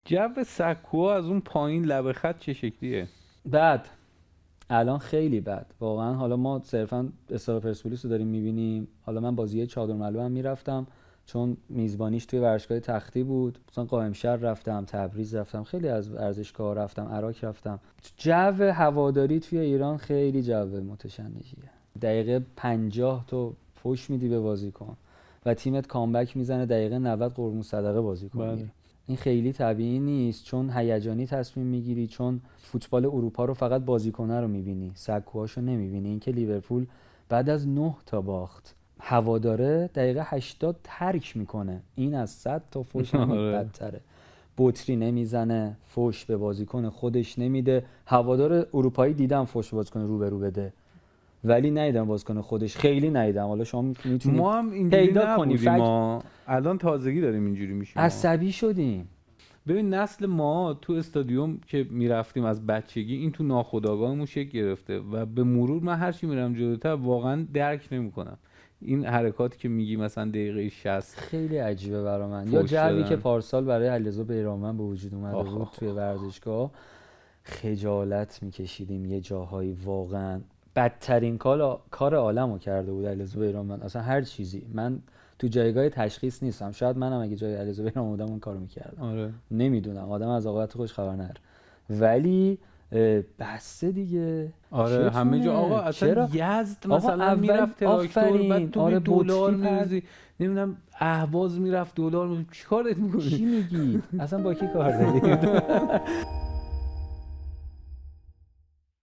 جو سکوها از اون پایین لب خط چه شکلیه؟ بعد الان خیلی بد واقعا. حالا ما صرفا استاد پرسپولیس رو داریم میبینیم. حالا من بازی چادرملو هم میرفتم چون میزبانیش توی ورزشگاه تختی بود، مثلا قائمشهر رفتم، تبریز رفتم، خیلی از ورزشگاه رفتم، عراق رفتم. جو هواداری توی ایران خیلی جو متشنجیه. دقیقه 50 تو فوش میدی به بازیکن و تیمت کامبک میزنه دقیقه 90 قربون صدقه بازیکن بله. میگیری. این خیلی طبیعی نیست چون هیجانی تصمیم میگیری، چون فوتبال اروپا رو فقط بازیکنه رو میبینی، سکوهاشو نمیبینی. این که لیورپول بعد از 9 تا باخت هواداره دقیقه 80 ترک میکنه، این از 100 تا فوش هم آره. بدتره. بطری نمیزنه، فوش به بازیکن خودش نمیده. هوادار اروپایی دیدم فوش به بازیکن روبرو بده ولی ندیدم بازیکن خودش، خیلی ندیدم. حالا شما میتونید ما هم اینجوری پیدا کنی نبودیم، فکت. ما الان تازگی داریم اینجوری میشیم. عصبی شدیم. ببین نسل ما تو استادیوم که میرفتیم از بچگی، این تو ناخودآگاهمون شکل گرفته و به مرور من هر چی میرم جلوتر واقعا درک نمیکنم این حرکاتی که میگی مثلا دقیقه 60 خیلی عجیبه برا من. یا فوش جوی دادن. که پارسال برای علیرضا بیرانوند به وجود اومده آخ بود آخ توی آخ. ورزشگاه، خجالت میکشیدیم یه جاهایی. واقعا بدترین کار عالمو کرده بود علیرضا بیرانوند. اصلا هر چیزی، من تو جایگاه تشخیص نیستم، شاید منم اگه جای علیرضا بیرانوند بودم اون کارو میکردم. آره. نمیدونم، آدم از عاقبت خوش خبر نداره. ولی بسته دیگه. آره همه جا آقا، اصلا چرا یزد آقا مثلا اول میرفت تراکتور، بعد تو آره به دلار بطری میریزی، نمیدونم اهواز میرفت دلار، چیکار دارید میکنی؟ چی میگی؟ اصلا با کی کار داری؟